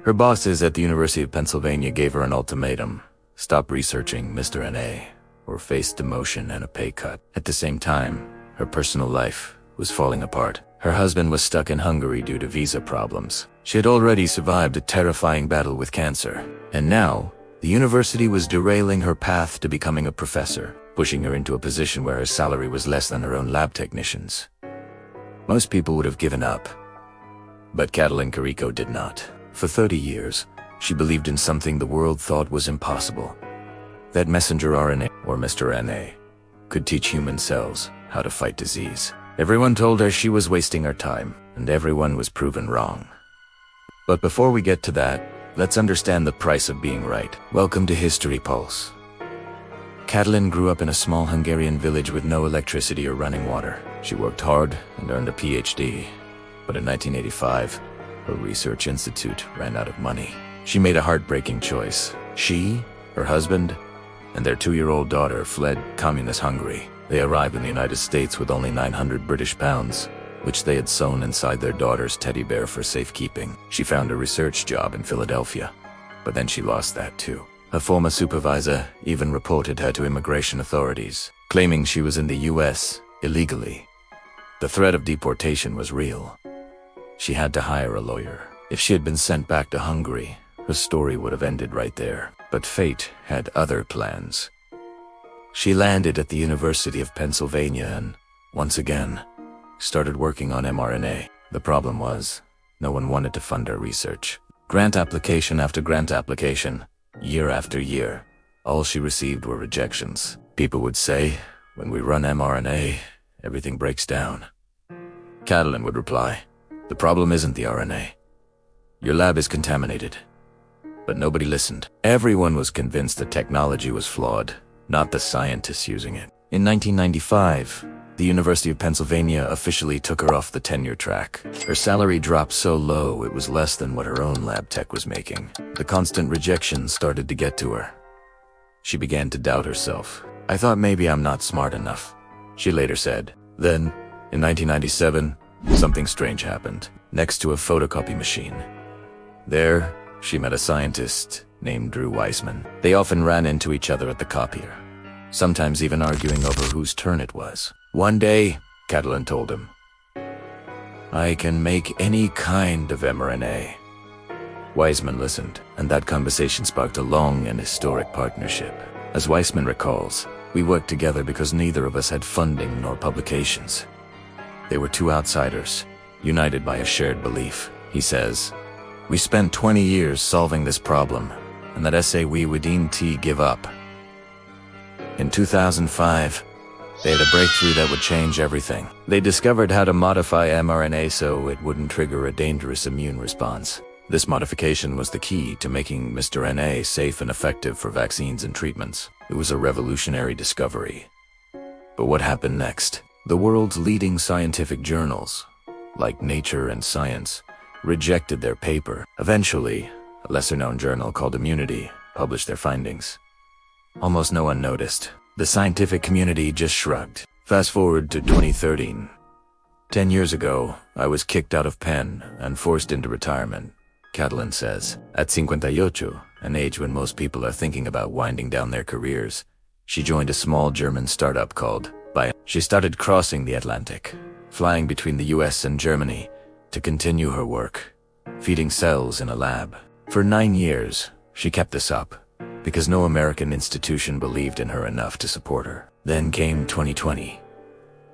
Her bosses at the University of Pennsylvania gave her an ultimatum: stop researching mRNA, or face demotion and a pay cut. At the same time, her personal life was falling apart. Her husband was stuck in Hungary due to visa problems. She had already survived a terrifying battle with cancer. And now, the university was derailing her path to becoming a professor, pushing her into a position where her salary was less than her own lab technicians. Most people would have given up. But Katalin Karikó did not. For 30 years, she believed in something the world thought was impossible. That messenger RNA, or mRNA, could teach human cells how to fight disease. Everyone told her she was wasting her time, and everyone was proven wrong. But before we get to that, let's understand the price of being right. Welcome to History Pulse. Katalin grew up in a small Hungarian village with no electricity or running water. She worked hard and earned a PhD. But in 1985, her research institute ran out of money. She made a heartbreaking choice. She, her husband, and their 2-year-old daughter fled communist Hungary. They arrived in the United States with only 900 British pounds, which they had sewn inside their daughter's teddy bear for safekeeping. She found a research job in Philadelphia, but then she lost that too. Her former supervisor even reported her to immigration authorities, claiming she was in the US illegally. The threat of deportation was real. She had to hire a lawyer. If she had been sent back to Hungary, her story would have ended right there. But fate had other plans. She landed at the University of Pennsylvania and, once again, started working on mRNA. The problem was, no one wanted to fund her research. Grant application after grant application, year after year, all she received were rejections. People would say, when we run mRNA, everything breaks down. Katalin would reply, the problem isn't the RNA. Your lab is contaminated. But nobody listened. Everyone was convinced the technology was flawed, not the scientists using it. In 1995, the University of Pennsylvania officially took her off the tenure track. Her salary dropped so low it was less than what her own lab tech was making. The constant rejection started to get to her. She began to doubt herself. I thought maybe I'm not smart enough, she later said. Then, in 1997, something strange happened. Next to a photocopy machine. There, she met a scientist named Drew Weissman. They often ran into each other at the copier, sometimes even arguing over whose turn it was. One day, Katalin told him, I can make any kind of mRNA. Weissman listened, and that conversation sparked a long and historic partnership. As Weissman recalls, we worked together because neither of us had funding nor publications. They were two outsiders, united by a shared belief. He says, we spent 20 years solving this problem, and that essay we wouldn't give up. In 2005, they had a breakthrough that would change everything. They discovered how to modify mRNA so it wouldn't trigger a dangerous immune response. This modification was the key to making mRNA safe and effective for vaccines and treatments. It was a revolutionary discovery. But what happened next? The world's leading scientific journals, like Nature and Science, rejected their paper. Eventually, a lesser-known journal called Immunity published their findings. Almost no one noticed. The scientific community just shrugged. Fast forward to 2013. 10 years ago, I was kicked out of Penn and forced into retirement, Katalin says. At 58, an age when most people are thinking about winding down their careers, she joined a small German startup called BioNTech. She started crossing the Atlantic, flying between the US and Germany to continue her work, feeding cells in a lab. For 9 years, she kept this up, because no American institution believed in her enough to support her. Then came 2020.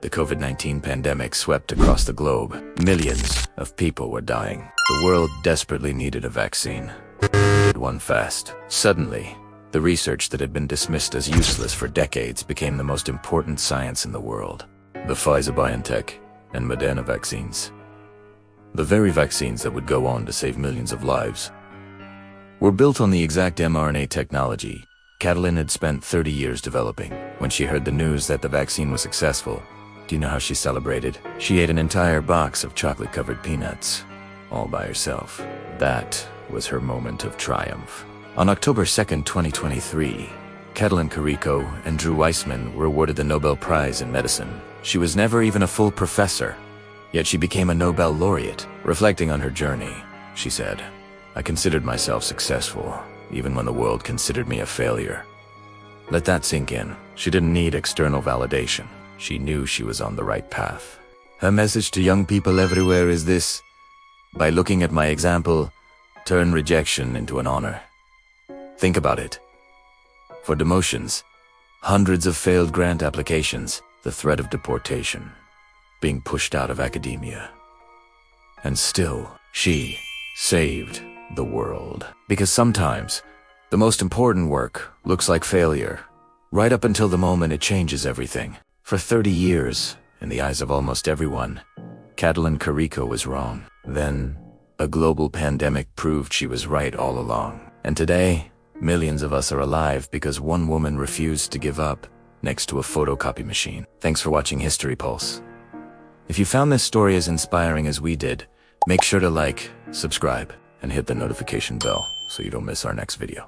The COVID-19 pandemic swept across the globe. Millions of people were dying. The world desperately needed a vaccine. It needed one fast. Suddenly, the research that had been dismissed as useless for decades became the most important science in the world. The Pfizer-BioNTech and Moderna vaccines. The very vaccines that would go on to save millions of lives were built on the exact mRNA technology Katalin had spent 30 years developing. When she heard the news that the vaccine was successful, do you know how she celebrated? She ate an entire box of chocolate-covered peanuts, all by herself. That was her moment of triumph. On October 2nd, 2023, Katalin Karikó and Drew Weissman were awarded the Nobel Prize in Medicine. She was never even a full professor, yet she became a Nobel laureate. Reflecting on her journey, she said, I considered myself successful, even when the world considered me a failure. Let that sink in. She didn't need external validation. She knew she was on the right path. Her message to young people everywhere is this: by looking at my example, turn rejection into an honor. Think about it. For demotions, hundreds of failed grant applications, the threat of deportation, being pushed out of academia. And still, she saved the world. Because sometimes, the most important work looks like failure, right up until the moment it changes everything. For 30 years, in the eyes of almost everyone, Katalin Karikó was wrong. Then, a global pandemic proved she was right all along. And today, millions of us are alive because one woman refused to give up next to a photocopy machine. Thanks for watching History Pulse. If you found this story as inspiring as we did, make sure to like, subscribe, and hit the notification bell so you don't miss our next video.